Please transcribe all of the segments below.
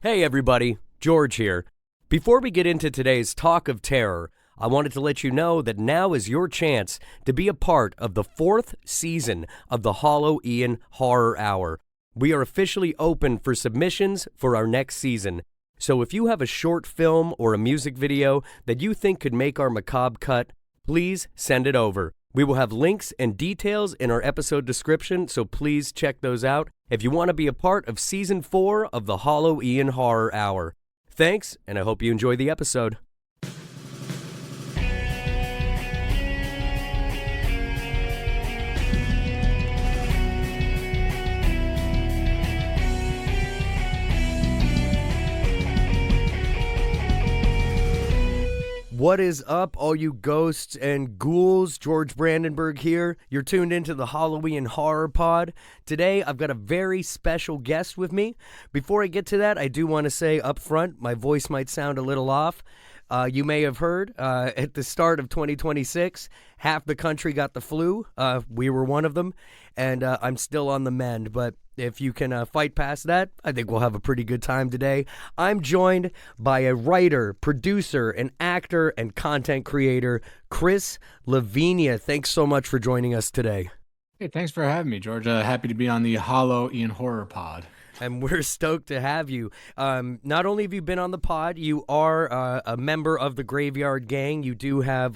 Hey everybody, George here. Before we get into today's talk of terror, I wanted to let you know that now is your chance to be a part of the fourth season of the Halloween Horror Hour. We are officially open for submissions for our next season. So if you have a short film or a music video that you think could make our macabre cut, please send it over. We will have links and details in our episode description, so please check those out if you want to be a part of Season 4 of the Halloween Horror Hour. Thanks, and I hope you enjoy the episode. What is up, all you ghosts and ghouls? George Brandenburg here. You're tuned into the Halloween Horror Pod. Today, I've got a very special guest with me. Before I get to that, I do want to say up front, my voice might sound a little off. You may have heard at the start of 2026, half the country got the flu. We were one of them, and I'm still on the mend. But if you can fight past that, I think we'll have a pretty good time today. I'm joined by a writer, producer, and actor and content creator, Chris LaVigna. Thanks so much for joining us today. Hey, thanks for having me, George. Happy to be on the Halloween Horror Pod. And we're stoked to have you. Not only have you been on the pod, you are a member of the Graveyard Gang. You do have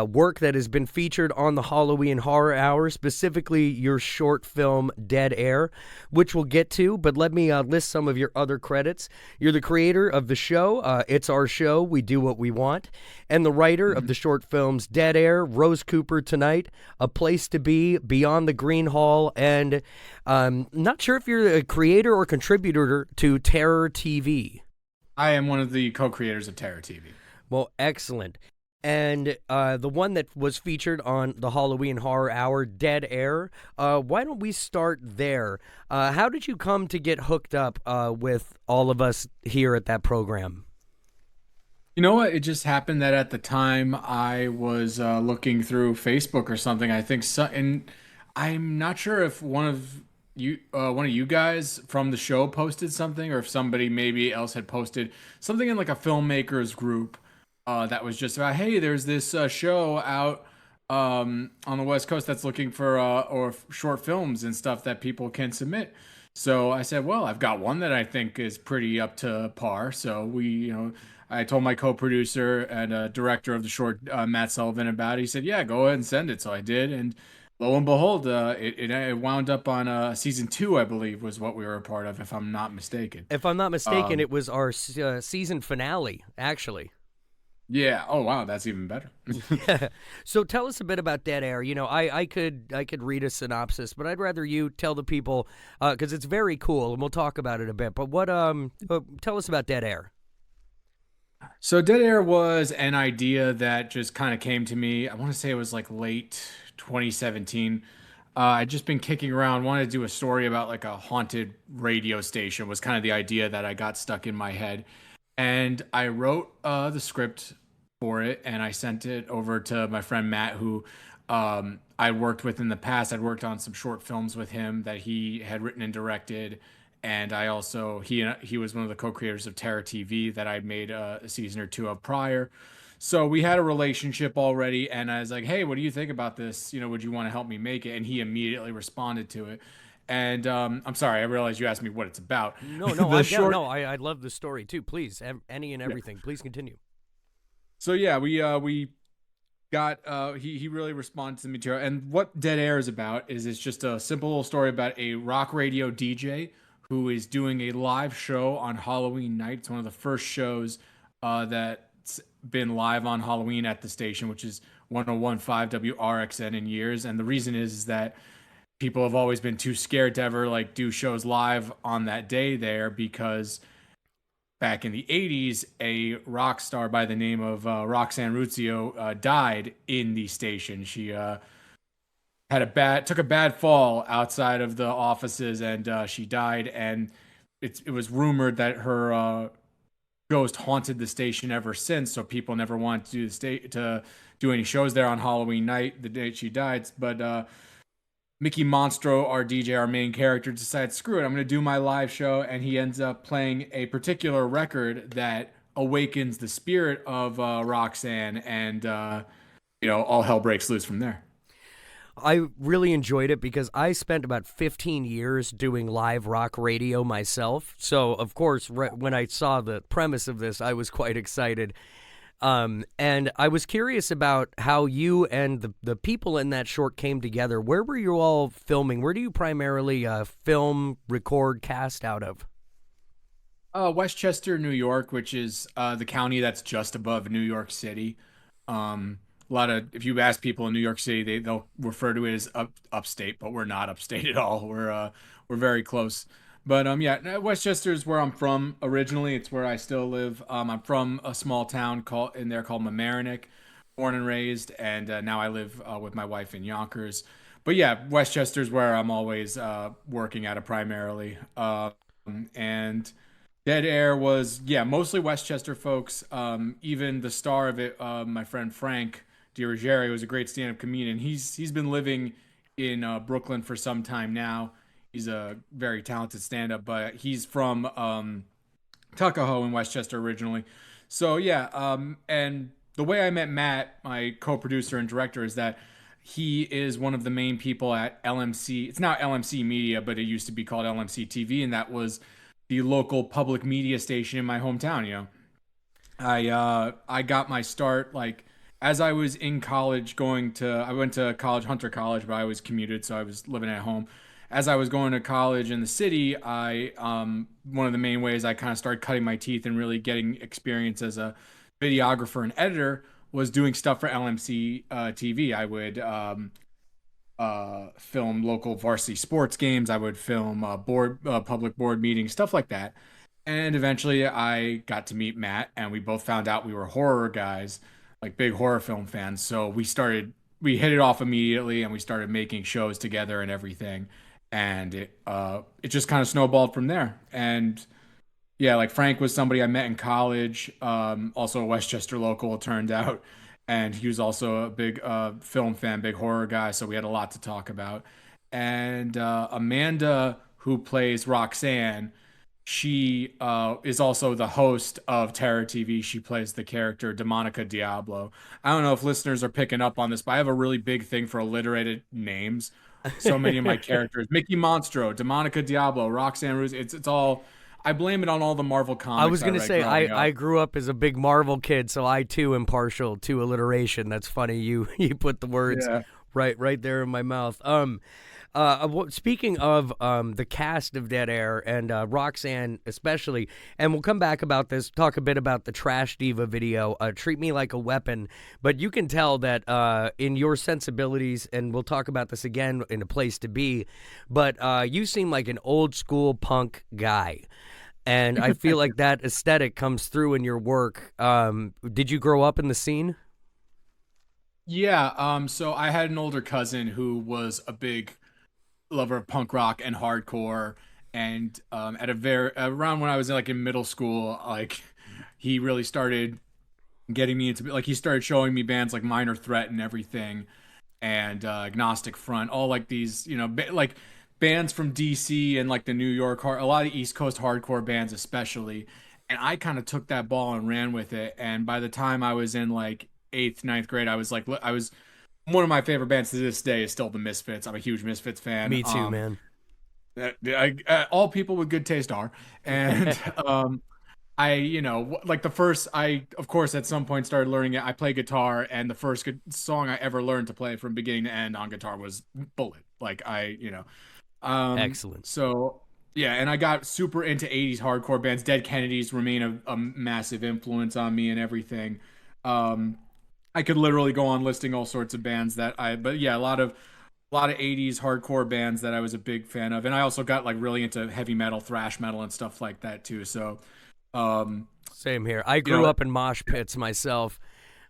work that has been featured on the Halloween Horror Hour, specifically your short film Dead Air, which we'll get to, but let me list some of your other credits. You're the creator of the show, It's Our Show, We Do What We Want, and the writer of the short films Dead Air, Rose Cooper Tonight, A Place to Be, Beyond the Green Hall, and not sure if you're a creator or contributor to Terror TV. I am one of the co-creators of Terror TV. Well, excellent. And the one that was featured on the Halloween Horror Hour, Dead Air, why don't we start there? How did you come to get hooked up with all of us here at that program? You know what? It just happened that at the time I was looking through Facebook or something. I think so, and I'm not sure if one of you guys from the show posted something, or if somebody maybe else had posted something in like a filmmakers group. That was just about, hey, there's this show out on the West Coast that's looking for short films and stuff that people can submit. So I said, well, I've got one that I think is pretty up to par. So I told my co-producer and director of the short, Matt Sullivan, about it. He said, yeah, go ahead and send it. So I did, and lo and behold, it wound up on season 2, I believe, was what we were a part of, if I'm not mistaken. If I'm not mistaken, it was our season finale, actually. Yeah. Oh, wow. That's even better. So tell us a bit about Dead Air. You know, I could read a synopsis, but I'd rather you tell the people because it's very cool, and we'll talk about it a bit. But tell us about Dead Air. So Dead Air was an idea that just kind of came to me. I want to say it was like late 2017. I'd just been kicking around, wanted to do a story about like a haunted radio station, was kind of the idea that I got stuck in my head. And I wrote the script for it, and I sent it over to my friend Matt, who I worked with in the past. I'd worked on some short films with him that he had written and directed, and I also he was one of the co-creators of Terror TV that I'd made a season or two of prior. So we had a relationship already, and I was like, "Hey, what do you think about this? You know, would you want to help me make it?" And he immediately responded to it. And I'm sorry, I realized you asked me what it's about. No, I love the story too. Please, any and everything. Please continue. So yeah, we got he really responded to the material. And what Dead Air is about is it's just a simple little story about a rock radio DJ who is doing a live show on Halloween night. It's one of the first shows that's been live on Halloween at the station, which is 101.5 WRXN in years. And the reason is that people have always been too scared to ever like do shows live on that day there, because back in the 80s, a rock star by the name of Roxanne Ruzio died in the station. She took a bad fall outside of the offices, and she died. And it was rumored that her ghost haunted the station ever since. So people never wanted to do any shows there on Halloween night, the day she died. But Mickey Monstro, our DJ, our main character, decides, screw it, I'm going to do my live show. And he ends up playing a particular record that awakens the spirit of Roxanne. And, all hell breaks loose from there. I really enjoyed it because I spent about 15 years doing live rock radio myself. So, of course, when I saw the premise of this, I was quite excited. And I was curious about how you and the people in that short came together. Where were you all filming? Where do you primarily film, record, cast out of? Westchester, New York, which is the county that's just above New York City. A lot of if you ask people in New York City, they'll refer to it as upstate, but we're not upstate at all. We're very close. But yeah, Westchester is where I'm from originally. It's where I still live. I'm from a small town called Mamaroneck, born and raised, and now I live with my wife in Yonkers. But yeah, Westchester is where I'm always working at it primarily. And Dead Air was, yeah, mostly Westchester folks. Even the star of it, my friend Frank DiRuggieri, was a great stand-up comedian. He's been living in Brooklyn for some time now. He's a very talented stand-up, but he's from Tuckahoe in Westchester originally. So yeah, and the way I met Matt, my co-producer and director, is that he is one of the main people at LMC. It's now LMC Media, but it used to be called LMC TV, and that was the local public media station in my hometown. I got my start like as I was in college. I went to college, Hunter College, but I was commuted, so I was living at home. As I was going to college in the city, I one of the main ways I kind of started cutting my teeth and really getting experience as a videographer and editor was doing stuff for LMC TV. I would film local varsity sports games. I would film public board meetings, stuff like that. And eventually I got to meet Matt, and we both found out we were horror guys, like big horror film fans. So we hit it off immediately, and we started making shows together and everything. And it just kind of snowballed from there. And yeah, like Frank was somebody I met in college, also a Westchester local, it turned out. And he was also a big film fan, big horror guy. So we had a lot to talk about. And Amanda, who plays Roxanne, she is also the host of Terror TV. She plays the character Demonica Diablo. I don't know if listeners are picking up on this, but I have a really big thing for alliterated names. So many of my characters: Mickey Monstro, Demonica Diablo, Roxanne Ruse. It's all. I blame it on all the Marvel comics. I was going to say, I up. grew up as a big Marvel kid, so I too am partial to alliteration. That's funny. You put the words right there in my mouth. Speaking of the cast of Dead Air and Roxanne especially, and we'll come back about this, talk a bit about the Trash Diva video, Treat Me Like a Weapon, but you can tell that in your sensibilities, and we'll talk about this again in A Place to Be, but you seem like an old school punk guy. And I feel like that aesthetic comes through in your work. Did you grow up in the scene? Yeah. So I had an older cousin who was a big lover of punk rock and hardcore, and at around when I was like in middle school, like he really started getting me into, like, he started showing me bands like Minor Threat and everything, and Agnostic Front, all like these, like bands from DC and like the New York a lot of East Coast hardcore bands especially. And I kind of took that ball and ran with it, and by the time I was in like 8th, 9th grade, I was one of my favorite bands to this day is still the Misfits. I'm a huge Misfits fan. Me too, man. All people with good taste are. And like of course, at some point started learning it. I play guitar, and the first song I ever learned to play from beginning to end on guitar was Bullet. Like Excellent. So yeah, and I got super into 80s hardcore bands. Dead Kennedys remain a massive influence on me and everything. I could literally go on listing all sorts of bands but yeah, a lot of 80s hardcore bands that I was a big fan of. And I also got like really into heavy metal, thrash metal and stuff like that too. So, same here. I grew up in mosh pits myself.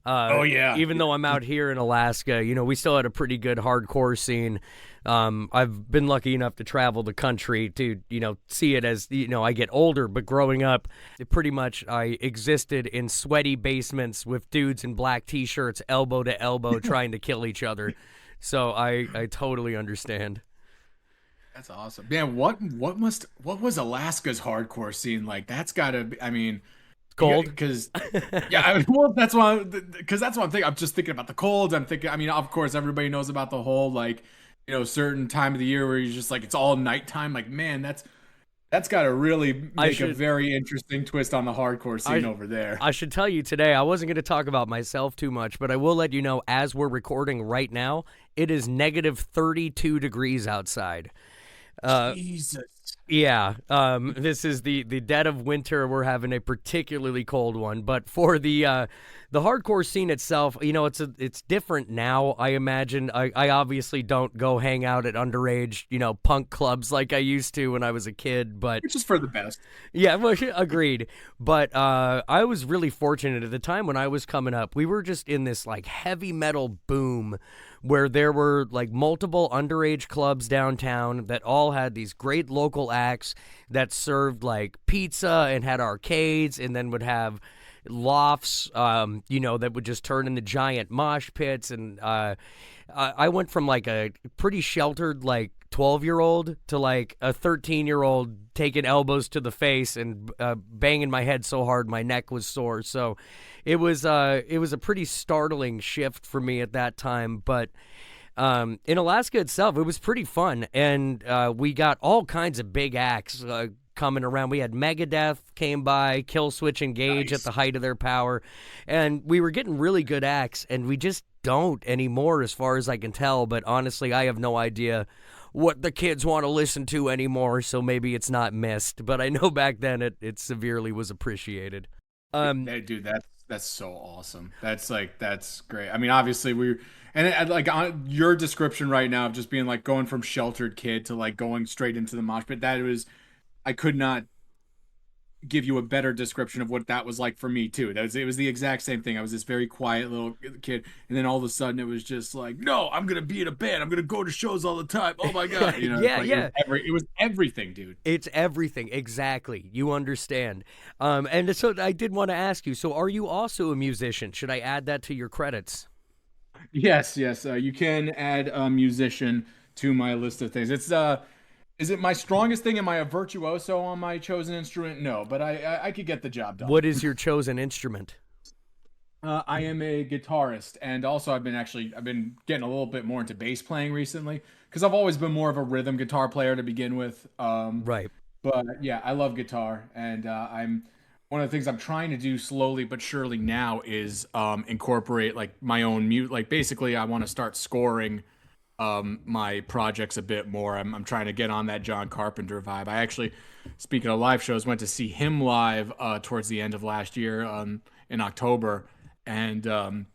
Oh yeah. Even though I'm out here in Alaska, we still had a pretty good hardcore scene. I've been lucky enough to travel the country to, see it as, I get older, but growing up, pretty much I existed in sweaty basements with dudes in black t-shirts, elbow to elbow, trying to kill each other. So I totally understand. That's awesome. Man, what was Alaska's hardcore scene like? That's gotta be, I mean, Cold. because yeah, I mean, well, that's why because that's what I'm thinking. I'm just thinking about the colds. I'm thinking, I mean, of course, everybody knows about the whole like, certain time of the year where you're just like it's all nighttime. Like, man, that's got to really I make a should very interesting twist on the hardcore scene I over there. I should tell you today, I wasn't going to talk about myself too much, but I will let you know as we're recording right now, it is negative 32 degrees outside. Uh, Jesus. yeah, this is the dead of winter. We're having a particularly cold one, but for the hardcore scene itself, it's different now. I imagine. I obviously don't go hang out at underage, punk clubs like I used to when I was a kid, but Which is for the best. yeah, well, agreed. But I was really fortunate at the time when I was coming up. We were just in this like heavy metal boom where there were like multiple underage clubs downtown that all had these great local acts that served like pizza and had arcades and then would have lofts, that would just turn into giant mosh pits. And I went from like a pretty sheltered, like 12-year-old to like a 13-year-old taking elbows to the face and banging my head so hard my neck was sore. So it was a pretty startling shift for me at that time. But in Alaska itself, it was pretty fun, and we got all kinds of big acts coming around. We had Megadeth came by, Killswitch Engage at Nice. the height of their power, and we were getting really good acts, and we just don't anymore as far as I can tell. But honestly, I have no idea what the kids want to listen to anymore, so maybe it's not missed. But I know back then it severely was appreciated. Dude, that's so awesome. That's great. I mean, obviously like on your description right now of just being like going from sheltered kid to like going straight into the mosh pit. I could not give you a better description of what that was like for me too. It was the exact same thing. I was this very quiet little kid, and then all of a sudden it was just like, no, I'm gonna be in a band. I'm gonna go to shows all the time. Oh my god, Yeah, yeah. it was everything, dude. It's everything, exactly. You understand. And so I did want to ask you. So, are you also a musician? Should I add that to your credits? Yes, yes. You can add a musician to my list of things. Is it my strongest thing? Am I a virtuoso on my chosen instrument? No, but I could get the job done. What is your chosen instrument? I am a guitarist, and also I've been getting a little bit more into bass playing recently because I've always been more of a rhythm guitar player to begin with. Right. But yeah, I love guitar, and I'm one of the things I'm trying to do slowly but surely now is incorporate like my own mute. Like basically, I want to start scoring my projects a bit more. I'm trying to get on that John Carpenter vibe. I actually, speaking of live shows, went to see him live towards the end of last year in October, and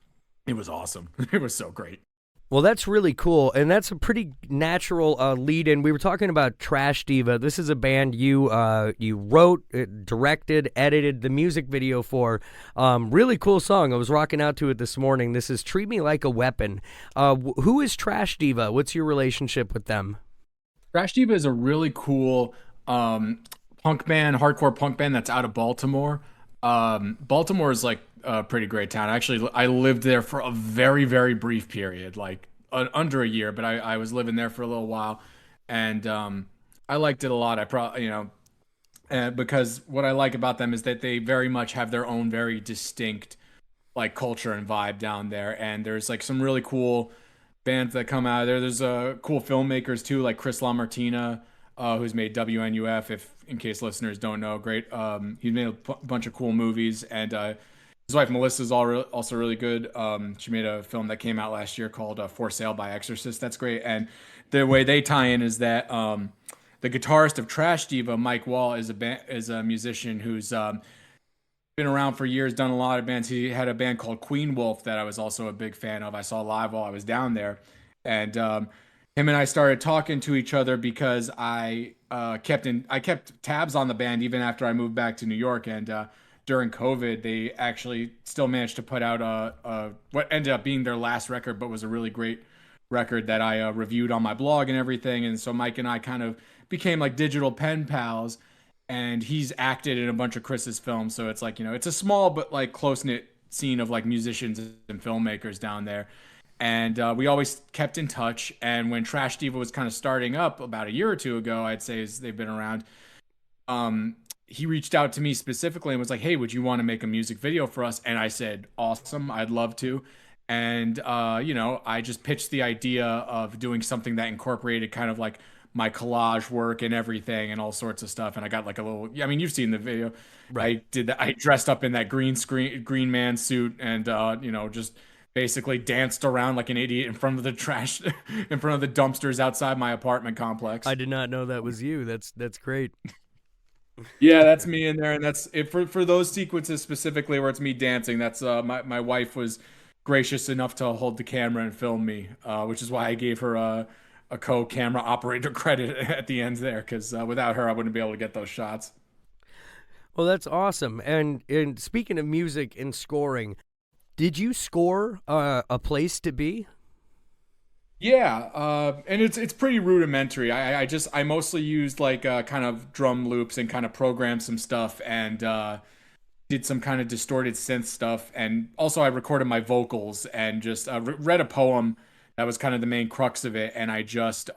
it was awesome. It was so great. Well, that's really cool, and that's a pretty natural lead-in. We were talking about Trash Diva. This is a band you wrote, directed, edited the music video for. Really cool song. I was rocking out to it this morning. This is "Treat Me Like a Weapon." Who is Trash Diva? What's your relationship with them? Crash Diva is a really cool punk band, hardcore punk band that's out of Baltimore. Baltimore is like a pretty great town. Actually, I lived there for a very, very brief period, like under a year, but I was living there for a little while, and I liked it a lot. Because what I like about them is that they very much have their own very distinct like culture and vibe down there, and there's like some really cool bands that come out of there. There's cool filmmakers too, like Chris LaMartina, who's made WNUF. If in case listeners don't know, great. He's made a bunch of cool movies, and his wife Melissa's also really good. She made a film that came out last year called "For Sale by Exorcist." That's great. And the way they tie in is that the guitarist of Trash Diva, Mike Wall, is a musician who's been around for years, done a lot of bands. He had a band called Queen Wolf that I was also a big fan of. I saw live while I was down there, and him and I started talking to each other because I kept tabs on the band even after I moved back to New York, and during COVID, they actually still managed to put out what ended up being their last record, but was a really great record that I reviewed on my blog and everything. And so Mike and I kind of became like digital pen pals, and he's acted in a bunch of Chris's films. So it's like, it's a small but like close knit scene of like musicians and filmmakers down there. and we always kept in touch. And when Trash Diva was kind of starting up about a year or two ago, I'd say as they've been around, he reached out to me specifically and was like, "Hey, would you want to make a music video for us?" And I said, "Awesome, I'd love to." And I just pitched the idea of doing something that incorporated kind of like my collage work and everything and all sorts of stuff. And I got like a little, I mean, you've seen the video. Right. I did that. I dressed up in that green man suit and just basically danced around like an idiot in front of the trash, in front of the dumpsters outside my apartment complex. I did not know that was you. That's great. Yeah, that's me in there, and that's it for those sequences specifically where it's me dancing. That's my wife was gracious enough to hold the camera and film me, which is why I gave her a co-camera operator credit at the end there, because without her, I wouldn't be able to get those shots. Well, that's awesome. And speaking of music and scoring, did you score A Place to Be? Yeah, and it's pretty rudimentary. I mostly used like kind of drum loops and kind of programmed some stuff and did some kind of distorted synth stuff, and also I recorded my vocals and just read a poem that was kind of the main crux of it, and I just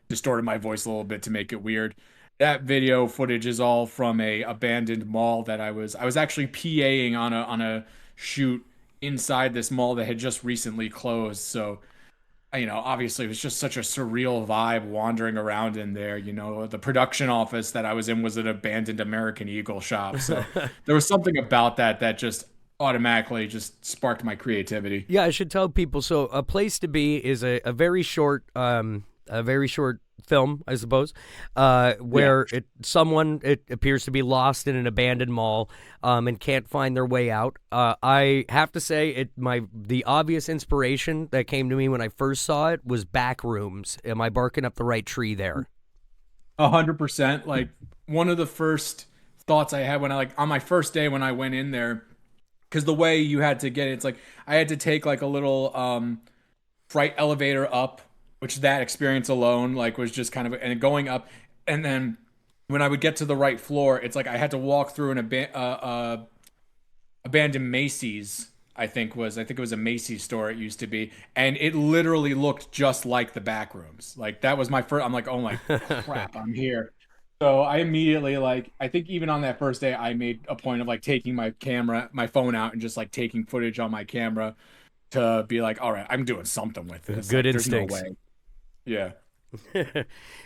distorted my voice a little bit to make it weird. That video footage is all from a abandoned mall that I was actually PAing on a shoot inside this mall that had just recently closed. So obviously it was just such a surreal vibe wandering around in there. The production office that I was in was an abandoned American Eagle shop. So there was something about that just automatically just sparked my creativity. Yeah, I should tell people. So, A Place to Be is a very short, film, I suppose, Yeah. where it appears to be lost in an abandoned mall, and can't find their way out. I have to say, the obvious inspiration that came to me when I first saw it was Backrooms. Am I barking up the right tree there? 100%. Like one of the first thoughts I had when I like on my first day when I went in there, because the way you had to get it, it's like I had to take like a little freight elevator up, which that experience alone like was just kind of and going up, and then when I would get to the right floor, it's like I had to walk through an abandoned Macy's. I think it was a Macy's store it used to be, and it literally looked just like the back rooms. Like that was my first. I'm like, oh my crap, I'm here. So I immediately like I think even on that first day I made a point of like taking my phone out and just like taking footage on my camera to be like, all right, I'm doing something with this. Good Like there's no instincts. way. Yeah.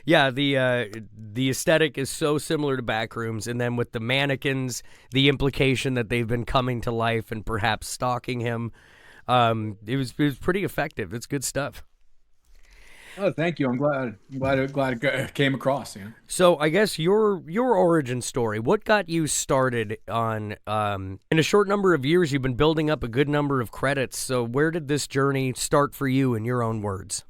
Yeah, the aesthetic is so similar to Backrooms, and then with the mannequins, the implication that they've been coming to life and perhaps stalking him, it was pretty effective. It's good stuff. Oh, thank you. I'm glad it came across. So I guess your origin story, what got you started on in a short number of years you've been building up a good number of credits. So where did this journey start for you in your own words?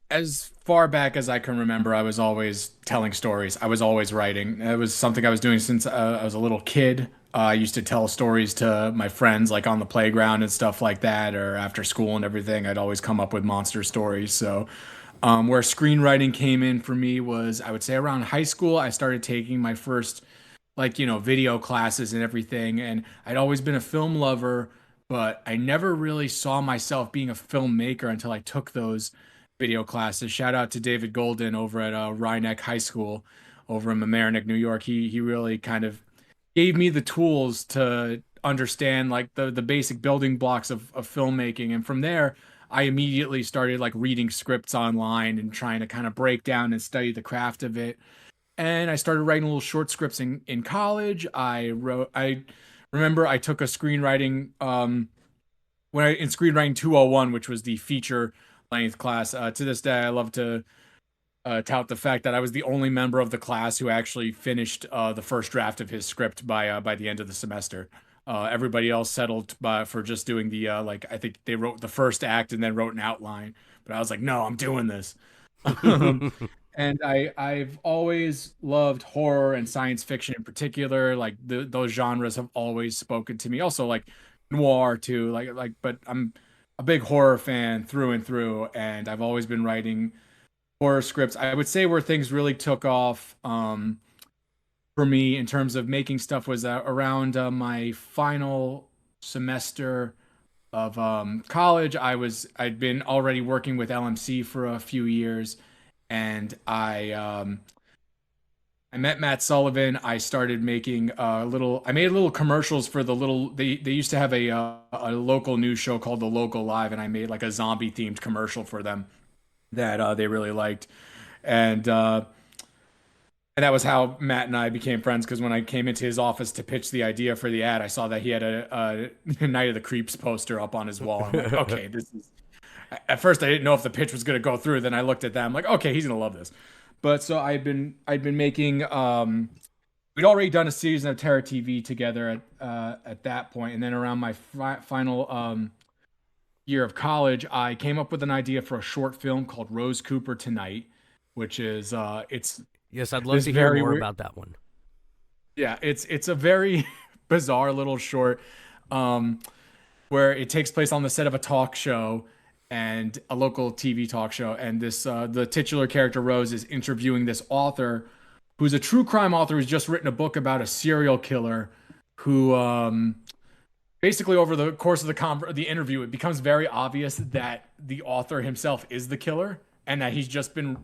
As far back as I can remember, I was always telling stories. I was always writing. It was something I was doing since I was a little kid. I used to tell stories to my friends, like on the playground and stuff like that, or after school and everything. I'd always come up with monster stories. So, where screenwriting came in for me was, I would say, around high school. I started taking my first, like, video classes and everything. And I'd always been a film lover, but I never really saw myself being a filmmaker until I took those video classes. Shout out to David Golden over at Rhinebeck High School over in Mamaroneck, New York. He really kind of gave me the tools to understand like the basic building blocks of filmmaking. And from there, I immediately started like reading scripts online and trying to kind of break down and study the craft of it. And I started writing little short scripts in college. I remember I took a screenwriting in screenwriting 201, which was the feature length class. To this day, I love to tout the fact that I was the only member of the class who actually finished the first draft of his script by the end of the semester. Everybody else settled for just doing the like I think they wrote the first act and then wrote an outline. But I was like, no, I'm doing this. And I've always loved horror and science fiction in particular. Like those genres have always spoken to me. Also like noir too. But I'm a big horror fan through and through, and I've always been writing horror scripts. I would say where things really took off for me in terms of making stuff was around my final semester college, I'd been already working with LMC for a few years, and I met Matt Sullivan. I started making I made little commercials for the little they used to have a local news show called The Local Live, and I made like a zombie themed commercial for them that they really liked, and uh, and that was how Matt and I became friends. Because when I came into his office to pitch the idea for the ad, I saw that he had a Night of the Creeps poster up on his wall. I'm like, okay, this is. At first, I didn't know if the pitch was going to go through. Then I looked at that. I'm like, okay, he's going to love this. But so I'd been making we'd already done a season of Terror TV together at that point, and then around my final year of college, I came up with an idea for a short film called Rose Cooper Tonight, which is it's Yes, I'd love this to hear very more weird. about that one. Yeah, it's a very bizarre little short um, where it takes place on the set of a talk show and a local TV talk show, and this the titular character Rose is interviewing this author who's a true crime author who's just written a book about a serial killer who basically over the course of the interview it becomes very obvious that the author himself is the killer and that he's just been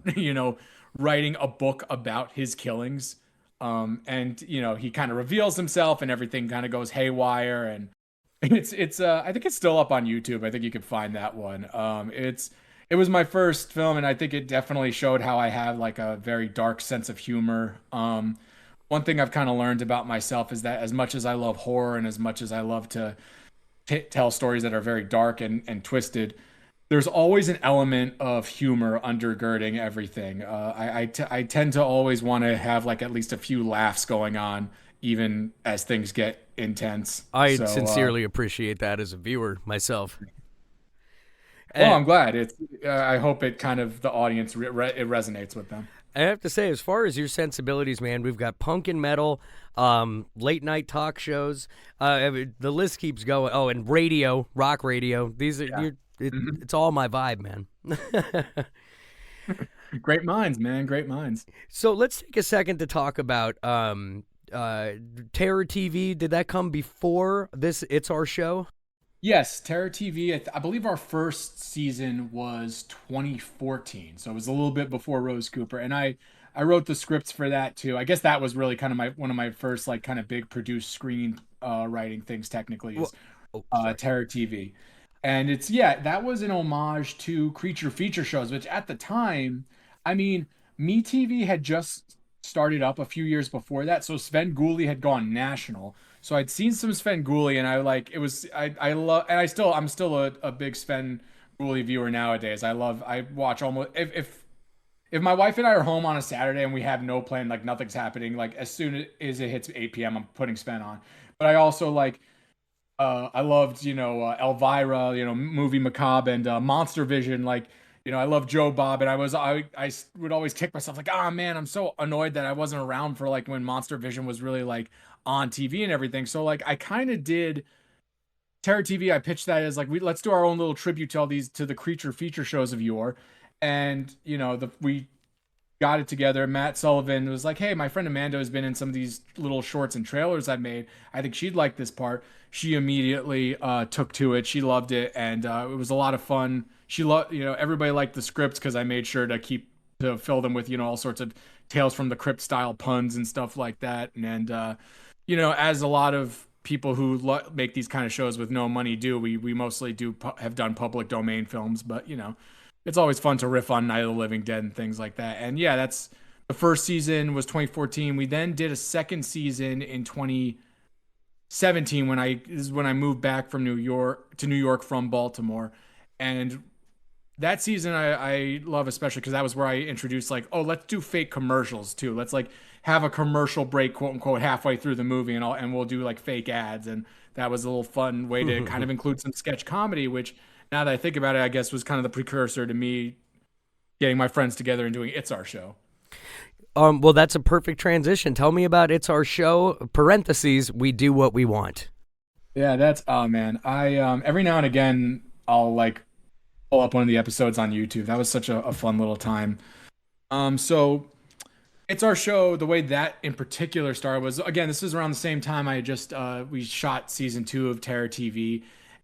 writing a book about his killings, and he kind of reveals himself and everything kind of goes haywire, and I think it's still up on YouTube. I think you can find that one. It was my first film, and I think it definitely showed how I have like a very dark sense of humor. One thing I've kind of learned about myself is that as much as I love horror and as much as I love to tell stories that are very dark and twisted, there's always an element of humor undergirding everything. I tend to always want to have like at least a few laughs going on, even as things get intense. I So, sincerely appreciate that as a viewer myself. well, And I'm glad. I hope it kind of the audience it resonates with them. I have to say, as far as your sensibilities, man, we've got punk and metal, late night talk shows. I mean, the list keeps going. Oh, and radio, rock radio. These are Yeah. Mhm. it's all my vibe, man. Great minds, man. Great minds. So let's take a second to talk about Terror TV. Did that come before this? It's Our Show. Yes, Terror TV. I believe our first season was 2014, so it was a little bit before Rose Cooper, and I wrote the scripts for that too. I guess that was really kind of my one of my first like kind of big produced screen writing things. Technically, Well, is oh, sorry. Terror TV, and it's yeah, that was an homage to creature feature shows, which at the time, I mean, MeTV had just started up a few years before that, so Sven Gulli had gone national. So I'd seen some Sven Gulli, and I like it was I love and I'm still a big Sven Gulli viewer nowadays. I watch almost if my wife and I are home on a Saturday and we have no plan, like nothing's happening, like as soon as it hits 8 p.m., I'm putting Sven on. But I also like I loved, Elvira, movie Macabre and Monster Vision. Like, I love Joe Bob, and I would always kick myself like, ah, man, I'm so annoyed that I wasn't around for like when Monster Vision was really like on TV and everything. So like, I kind of did Terror TV. I pitched that as like, let's do our own little tribute to all these to the creature feature shows of yore, and we got it together. Matt Sullivan was like, "Hey, my friend Amanda has been in some of these little shorts and trailers I've made. I think she'd like this part." She immediately took to it. She loved it, and it was a lot of fun. She loved, everybody liked the scripts because I made sure to fill them with, all sorts of Tales from the Crypt style puns and stuff like that. And as a lot of people who make these kind of shows with no money do, we mostly have done public domain films, but it's always fun to riff on Night of the Living Dead and things like that. And yeah, that's the first season was 2014. We then did a second season in 2017 when I moved back from New York to New York from Baltimore. And that season I love especially because that was where I introduced like, oh, let's do fake commercials too. Let's like have a commercial break, quote unquote, halfway through the movie, and we'll do like fake ads. And that was a little fun way to kind of include some sketch comedy, which now that I think about it, I guess was kind of the precursor to me getting my friends together and doing It's Our Show. Well, that's a perfect transition. Tell me about It's Our Show. Parentheses, we do what we want. Yeah, that's oh man. I every now and again I'll like pull up one of the episodes on YouTube. That was such a fun little time. So It's Our Show. The way that in particular started was again, this is around the same time I just we shot season 2 of Terror TV.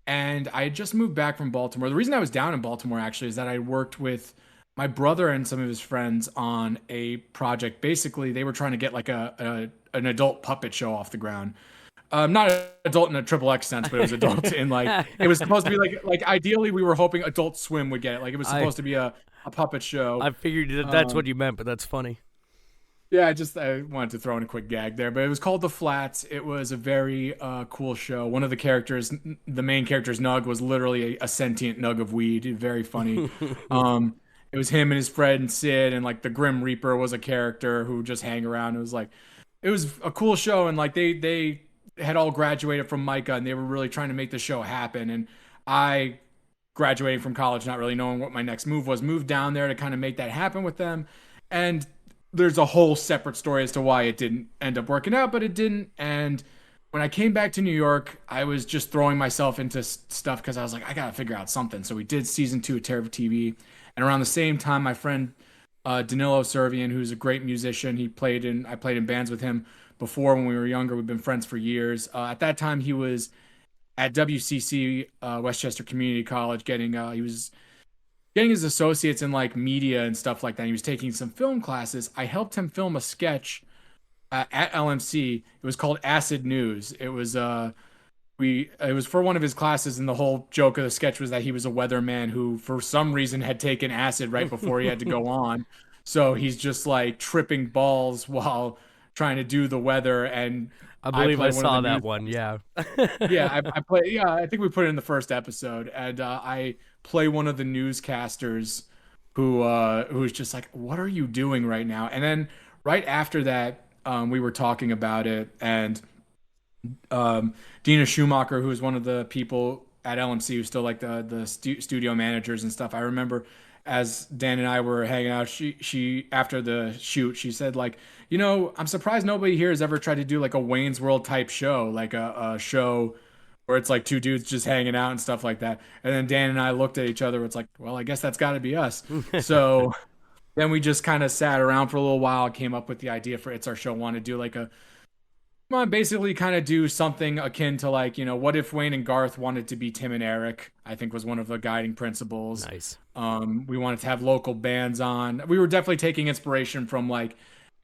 And I had just moved back from Baltimore. The reason I was down in Baltimore actually is that I worked with my brother and some of his friends on a project. Basically, they were trying to get like an adult puppet show off the ground. Not adult in a triple X sense, but it was adult in like it was supposed to be like ideally we were hoping Adult Swim would get it. Like it was I supposed to be a puppet show. I figured that's what you meant, but that's funny. Yeah, I wanted to throw in a quick gag there, but it was called The Flats. It was a very cool show. One of the characters, the main character's nug, was literally a sentient nug of weed. Very funny. It was him and his friend Sid, and like the Grim Reaper was a character who just hang around. It was a cool show, and like they had all graduated from Micah, and they were really trying to make the show happen. And I, graduating from college, not really knowing what my next move was, moved down there to kind of make that happen with them. And there's a whole separate story as to why it didn't end up working out, but it didn't. And when I came back to New York, I was just throwing myself into stuff because I was like, I gotta figure out something. So we did season 2 of Terror TV, and around the same time, my friend Danilo Servian, who's a great musician, I played in bands with him before when we were younger. We've been friends for years. At that time, he was at WCC, Westchester Community College, he was getting his associates in like media and stuff like that. He was taking some film classes. I helped him film a sketch at LMC. It was called Acid News. It was for one of his classes, and the whole joke of the sketch was that he was a weatherman who, for some reason, had taken acid right before he had to go on. So he's just like tripping balls while trying to do the weather. And I believe I saw that one. Yeah. Yeah, I play. Yeah, I think we put it in the first episode, and I play one of the newscasters who's just like, "What are you doing right now?" And then right after that, we were talking about it, and Dina Schumacher, who is one of the people at LMC who's still like the studio managers and stuff. I remember as Dan and I were hanging out, she after the shoot, she said like, I'm surprised nobody here has ever tried to do like a Wayne's World type show, like a show where it's like two dudes just hanging out and stuff like that. And then Dan and I looked at each other. It's like, well, I guess that's got to be us. So then we just kind of sat around for a little while, came up with the idea for It's Our Show. Want to do like basically kind of do something akin to like, what if Wayne and Garth wanted to be Tim and Eric, I think was one of the guiding principles. Nice. We wanted to have local bands on. We were definitely taking inspiration from like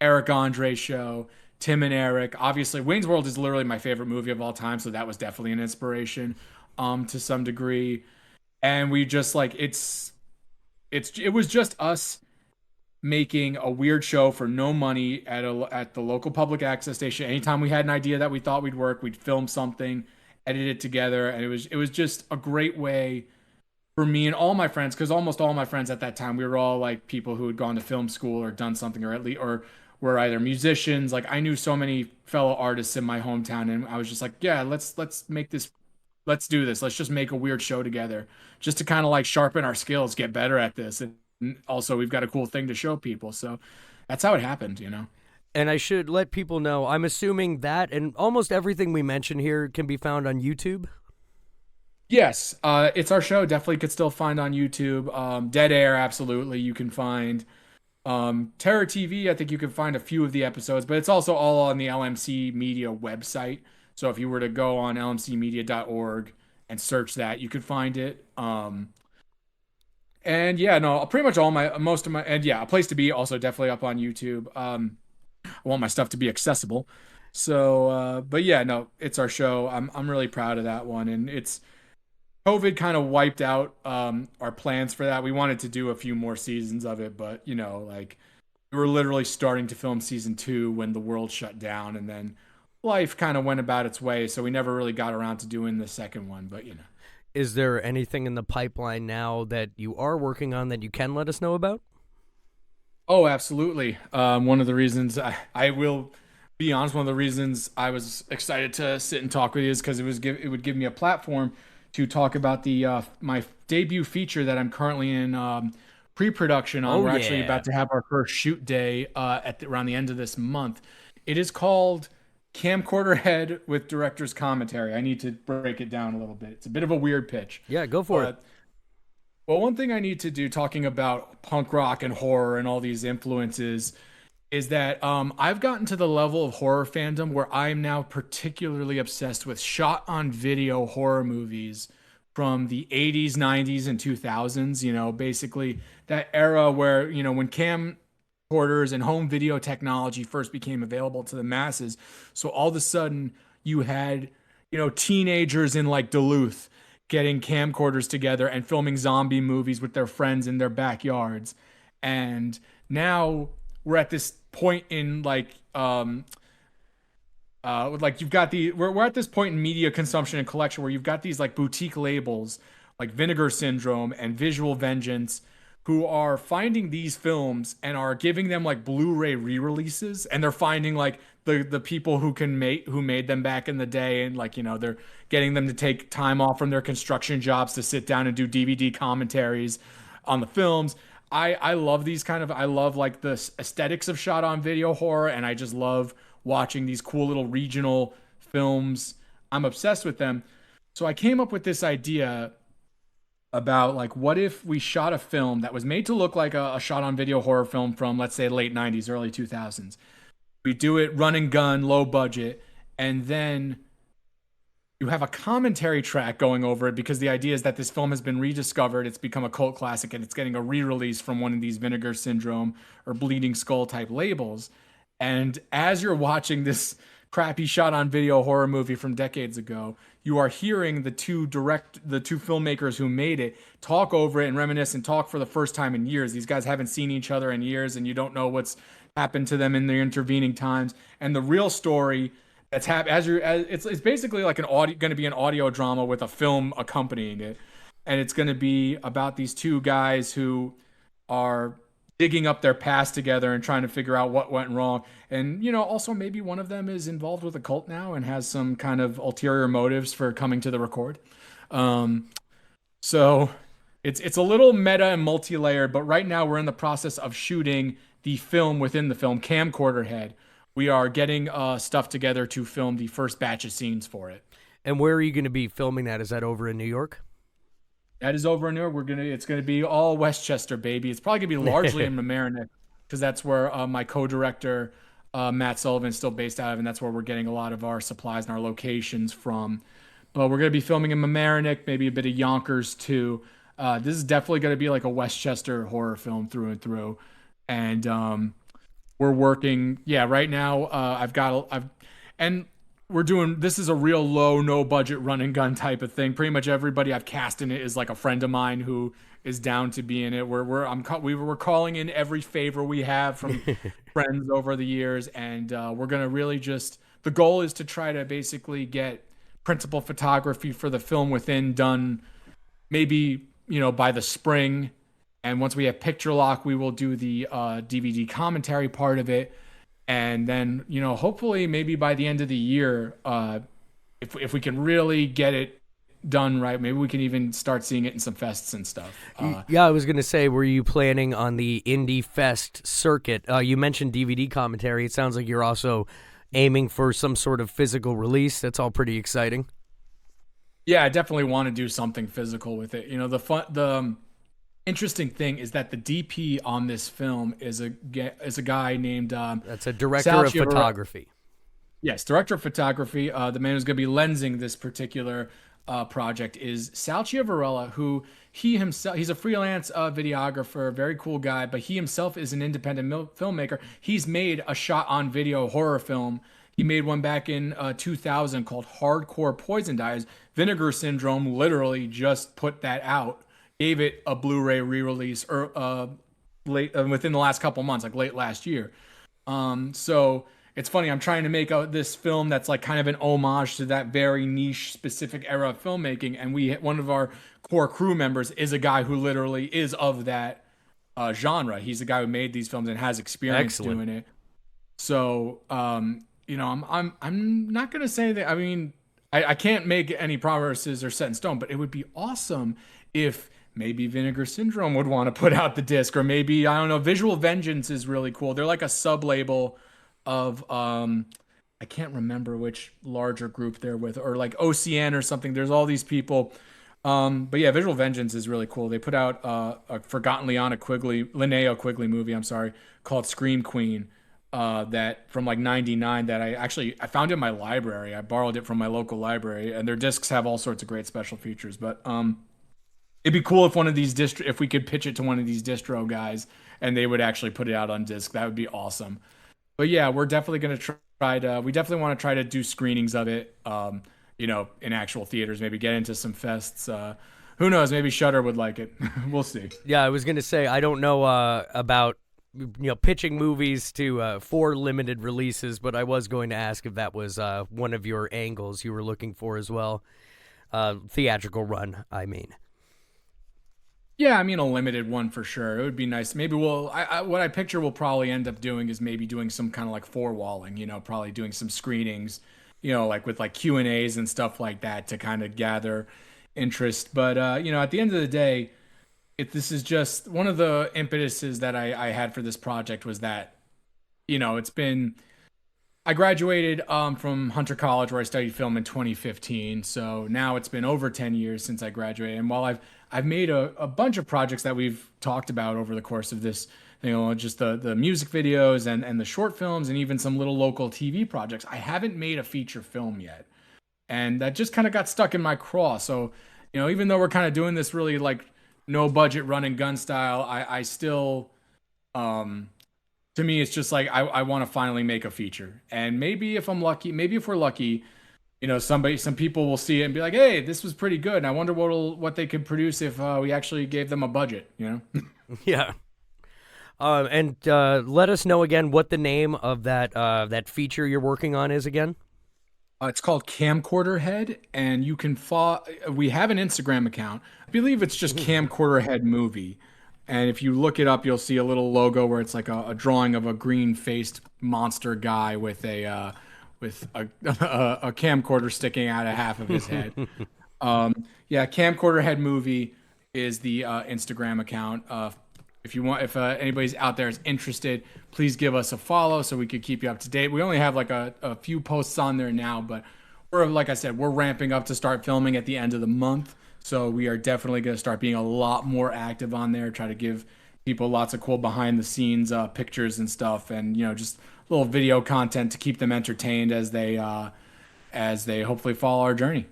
Eric Andre's show, Tim and Eric. Obviously, Wayne's World is literally my favorite movie of all time, so that was definitely an inspiration to some degree. And we just like it was just us making a weird show for no money at the local public access station. Anytime we had an idea that we thought would work, we'd film something, edit it together, and it was just a great way for me and all my friends, because almost all my friends at that time, we were all like people who had gone to film school or done something, or at least or were either musicians. Like I knew so many fellow artists in my hometown, and I was just like, yeah, let's make this, let's do this. Let's just make a weird show together, just to kind of like sharpen our skills, get better at this, and also we've got a cool thing to show people. So that's how it happened. And I should let people know, I'm assuming that and almost everything we mention here can be found on YouTube. Yes, It's Our Show definitely could still find on YouTube. Dead Air, absolutely, you can find. Terror TV, I think you can find a few of the episodes, but it's also all on the LMC Media website. So if you were to go on lmcmedia.org and search that, you could find it. And yeah, no, pretty much A Place to Be also definitely up on YouTube. I want my stuff to be accessible. So, but yeah, no, It's Our Show. I'm really proud of that one, and COVID kind of wiped out our plans for that. We wanted to do a few more seasons of it, but like we were literally starting to film season 2 when the world shut down, and then life kind of went about its way, so we never really got around to doing the second one. But is there anything in the pipeline now that you are working on that you can let us know about? Oh, absolutely. One of the reasons I will be honest, one of the reasons I was excited to sit and talk with you is because it would give me a platform to talk about the my debut feature that I'm currently in pre-production on. We're actually about to have our first shoot day around the end of this month. It is called Camcorder Head with Director's Commentary. I need to break it down a little bit. It's a bit of a weird pitch. Yeah, go for it. Well, one thing I need to do, talking about punk rock and horror and all these influences, is that I've gotten to the level of horror fandom where I'm now particularly obsessed with shot on video horror movies from the 80s, 90s, and 2000s, basically that era where, when camcorders and home video technology first became available to the masses. So all of a sudden you had, teenagers in like Duluth getting camcorders together and filming zombie movies with their friends in their backyards. And now we're at this point in like you've got we're at this point in media consumption and collection where you've got these like boutique labels like Vinegar Syndrome and Visual Vengeance who are finding these films and are giving them like Blu-ray re-releases, and they're finding like the people who made them back in the day, and like they're getting them to take time off from their construction jobs to sit down and do DVD commentaries on the films. I love I love like the aesthetics of shot on video horror, and I just love watching these cool little regional films. I'm obsessed with them. So I came up with this idea about like, what if we shot a film that was made to look like a shot on video horror film from, let's say, late 90s, early 2000s. We do it run and gun, low budget, and then you have a commentary track going over it, because the idea is that this film has been rediscovered, it's become a cult classic, and it's getting a re-release from one of these Vinegar Syndrome or Bleeding Skull type labels. And as you're watching this crappy shot on video horror movie from decades ago, you are hearing the two filmmakers who made it talk over it and reminisce and talk for the first time in years. These guys haven't seen each other in years, and you don't know what's happened to them in the intervening times. And the real story that's it's basically like going to be an audio drama with a film accompanying it, and it's going to be about these two guys who are digging up their past together and trying to figure out what went wrong. And also maybe one of them is involved with a cult now and has some kind of ulterior motives for coming to the record. So it's a little meta and multi-layered, but right now we're in the process of shooting the film within the film, Camcorder Head. We are getting stuff together to film the first batch of scenes for it. And where are you going to be filming that? Is that over in New York? That is over in New York. It's gonna be all Westchester, baby. It's probably gonna be largely in Mamaroneck, because that's where my co-director Matt Sullivan is still based out of, and that's where we're getting a lot of our supplies and our locations from. But we're gonna be filming in Mamaroneck, maybe a bit of Yonkers too. This is definitely gonna be like a Westchester horror film through and through, and we're working. Yeah, right now and we're doing, this is a real low, no budget run and gun type of thing. Pretty much everybody I've cast in it is like a friend of mine who is down to be in it. We're calling in every favor we have from friends over the years, and we're gonna really the goal is to try to basically get principal photography for the film done maybe by the spring, and once we have picture lock, we will do the DVD commentary part of it. And then, hopefully maybe by the end of the year, if we can really get it done right, maybe we can even start seeing it in some fests and stuff. Yeah, I was going to say, were you planning on the Indie Fest circuit? You mentioned DVD commentary. It sounds like you're also aiming for some sort of physical release. That's all pretty exciting. Yeah, I definitely want to do something physical with it. The interesting thing is that the DP on this film is a guy named that's a director of photography. Yes, director of photography. The man who's going to be lensing this particular project is Sal Chiavarella, who he's a freelance videographer, very cool guy, but he himself is an independent filmmaker. He's made a shot on video horror film. He made one back in 2000 called Hardcore Poison Dyes. Vinegar Syndrome literally just put that out. Gave it a Blu-ray re-release late within the last couple months, like late last year. So it's funny. I'm trying to make this film that's like kind of an homage to that very niche, specific era of filmmaking, and one of our core crew members is a guy who literally is of that genre. He's the guy who made these films and has experience doing it. So I'm not gonna say that. I mean, I can't make any promises or set in stone, but it would be awesome if maybe Vinegar Syndrome would want to put out the disc, or maybe, I don't know, Visual Vengeance is really cool. They're like a sub-label of, I can't remember which larger group they're with, or like OCN or something. There's all these people. But yeah, Visual Vengeance is really cool. They put out a forgotten Linnea Quigley movie, called Scream Queen. that from like 99 that I found in my library. I borrowed it from my local library, and their discs have all sorts of great special features. But it'd be cool if one of these if we could pitch it to one of these distro guys and they would actually put it out on disc. That would be awesome. But yeah, we're definitely going to try to, we definitely want to try to do screenings of it, in actual theaters, maybe get into some fests. Who knows? Maybe Shudder would like it. We'll see. Yeah, I was gonna say I don't know about pitching movies to for limited releases, but I was going to ask if that was one of your angles you were looking for as well. Theatrical run, I mean. Yeah, I mean a limited one for sure. It would be nice. Maybe what I picture we'll probably end up doing is maybe doing some kind of like four-walling, probably doing some screenings, like with like Q&As and stuff like that to kind of gather interest. But at the end of the day, this is just one of the impetuses that I had for this project was that, it's been I graduated from Hunter College where I studied film in 2015. So now it's been over 10 years since I graduated. And while I've made a bunch of projects that we've talked about over the course of this, just the music videos and the short films and even some little local TV projects, I haven't made a feature film yet. And that just kind of got stuck in my craw. So, even though we're kind of doing this really like no budget run and gun style, I still, to me, it's just like I want to finally make a feature. And maybe if we're lucky, some people will see it and be like, hey, this was pretty good. And I wonder what they could produce if we actually gave them a budget, Yeah. And let us know again what the name of that feature you're working on is again. It's called Camcorder Head, and you can follow. We have an Instagram account. I believe it's just Camcorder Head Movie. And if you look it up, you'll see a little logo where it's like a drawing of a green-faced monster guy with a camcorder sticking out of half of his head. Camcorder Head Movie is the Instagram account. If anybody's out there is interested, please give us a follow so we could keep you up to date. We only have like a few posts on there now, but like I said, we're ramping up to start filming at the end of the month. So we are definitely going to start being a lot more active on there, try to give people lots of cool behind the scenes pictures and stuff, and just little video content to keep them entertained as they hopefully follow our journey.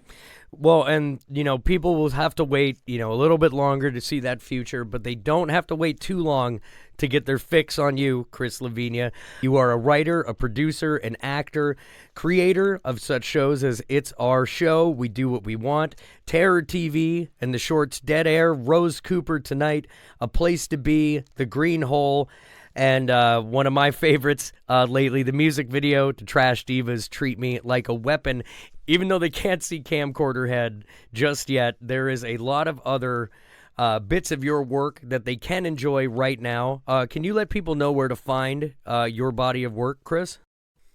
Well, and, people will have to wait, a little bit longer to see that future, but they don't have to wait too long to get their fix on you, Chris LaVigna. You are a writer, a producer, an actor, creator of such shows as It's Our Show, We Do What We Want, Terror TV, and the shorts Dead Air, Rose Cooper Tonight, A Place to Be, The Green Hole, and one of my favorites lately, the music video to Trash Divas, Treat Me Like a Weapon. Even though they can't see Camcorder Head just yet, there is a lot of other bits of your work that they can enjoy right now. Can you let people know where to find your body of work, Chris?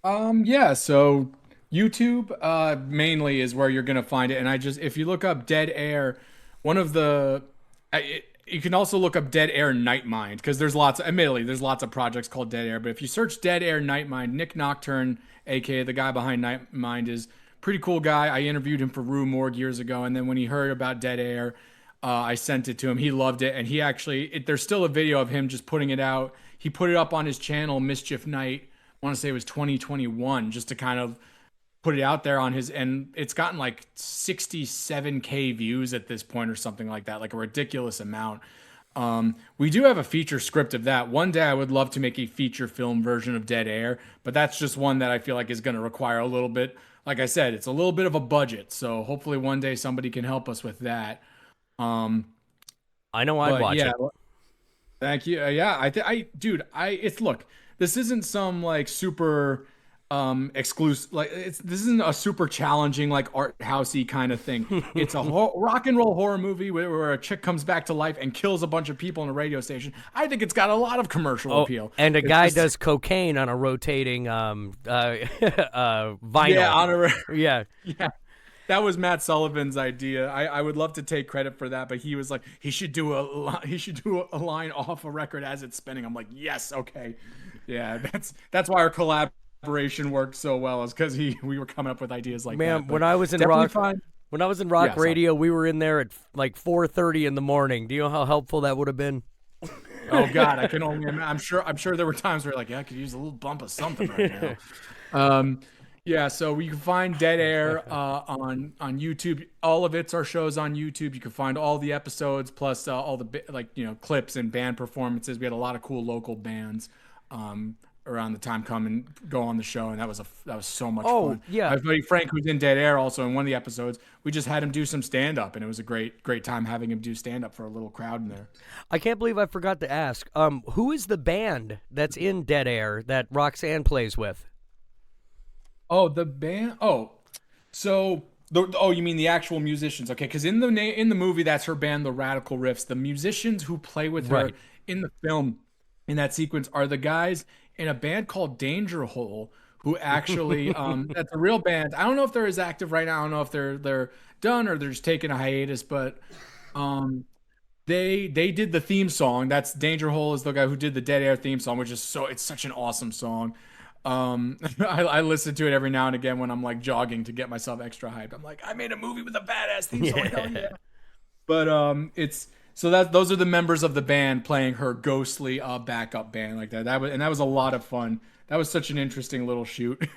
So YouTube mainly is where you're going to find it. And if you look up Dead Air, you can also look up Dead Air Nightmind, because there's lots of projects called Dead Air. But if you search Dead Air Nightmind, Nick Nocturne, aka the guy behind Nightmind, is pretty cool guy. I interviewed him for Rue Morgue years ago, and then when he heard about Dead Air, I sent it to him. He loved it, and he actually there's still a video of him just putting it out. He put it up on his channel, Mischief Night. I want to say it was 2021, just to kind of put it out there on his, and it's gotten like 67K views at this point or something like that, like a ridiculous amount. We do have a feature script of that. One day I would love to make a feature film version of Dead Air, but that's just one that I feel like is going to require a little bit, like I said, it's a little bit of a budget. So hopefully one day somebody can help us with that. I know I'd watch it. Thank you. Look, this isn't some like super exclusive, like this isn't a super challenging like art housey kind of thing. It's a rock and roll horror movie where a chick comes back to life and kills a bunch of people in a radio station. I think it's got a lot of commercial appeal. And a guy does cocaine on a rotating vinyl. Yeah. That was Matt Sullivan's idea. I would love to take credit for that, but he was like, he should do a line off a record as it's spinning. I'm like, yes, okay, yeah, that's why our collaboration worked so well, is because we were coming up with ideas like that. Man, when I was in rock radio, we were in there at like 4:30 in the morning. Do you know how helpful that would have been? Oh God, I can only imagine. I'm sure there were times where like, yeah, I could use a little bump of something right now. Um, yeah, so you can find Dead Air on YouTube. All of it's our shows on YouTube. You can find all the episodes plus all the clips and band performances. We had a lot of cool local bands around the time come and go on the show, and that was so much Oh, fun. yeah. My buddy Frank, who's in Dead Air, also in one of the episodes, we just had him do some stand up, and it was a great time having him do stand up for a little crowd in there. I can't believe I forgot to ask. Who is the band that's in Dead Air that Roxanne plays with? Oh, the band. You mean the actual musicians? Okay, because in the movie, that's her band, the Radical Riffs. The musicians who play with her Right. in the film, in that sequence, are the guys in a band called Danger Hole, who actually that's a real band. I don't know if they're as active right now. I don't know if they're done or they're just taking a hiatus, but um they did the theme song. That's Danger Hole is the guy who did the Dead Air theme song, which is it's such an awesome song. I listen to it every now and again when I'm like jogging to get myself extra hyped. I'm like, I made a movie with a badass theme song. Hell yeah. But it's so that those are the members of the band playing her ghostly backup band like that. That was a lot of fun. That was such an interesting little shoot.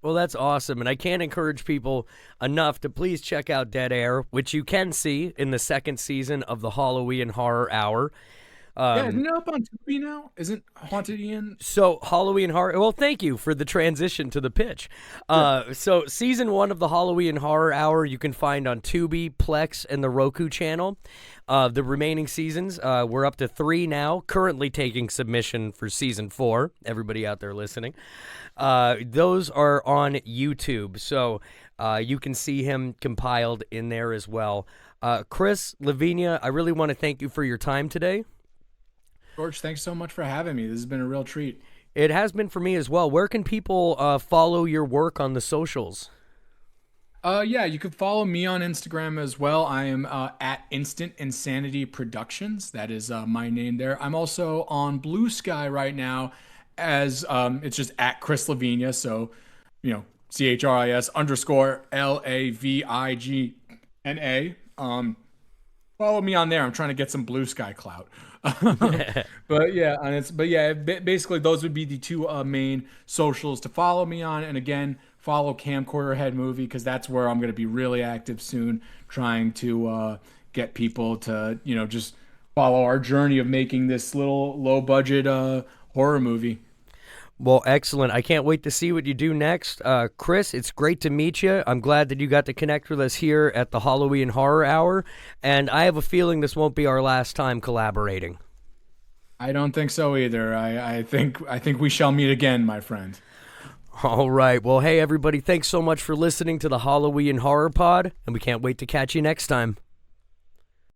Well, that's awesome, and I can't encourage people enough to please check out Dead Air, which you can see in the second season of the Halloween Horror Hour. Yeah, isn't it up on Tubi now? Isn't Haunted Ian? So Halloween Horror. Well, thank you for the transition to the pitch. So season 1 of the Halloween Horror Hour you can find on Tubi, Plex, and the Roku channel. The remaining seasons, we're up to 3 now. Currently taking submission for season 4. Everybody out there listening, those are on YouTube, so you can see him compiled in there as well. Chris LaVigna, I really want to thank you for your time today. George, thanks so much for having me. This has been a real treat. It has been for me as well. Where can people follow your work on the socials? Yeah, you can follow me on Instagram as well. I am at Instant Insanity Productions. That is my name there. I'm also on Blue Sky right now as it's just at Chris LaVigna. So, CHRIS_LAVIGNA. Follow me on there. I'm trying to get some Blue Sky clout. Basically those would be the two main socials to follow me on. And again, follow Camcorder Head Movie because that's where I'm going to be really active soon, trying to get people to just follow our journey of making this little low budget horror movie. Well, excellent. I can't wait to see what you do next. Chris, it's great to meet you. I'm glad that you got to connect with us here at the Halloween Horror Hour, and I have a feeling this won't be our last time collaborating. I don't think so either. I think we shall meet again, my friend. All right. Well, hey, everybody, thanks so much for listening to the Halloween Horror Pod, and we can't wait to catch you next time.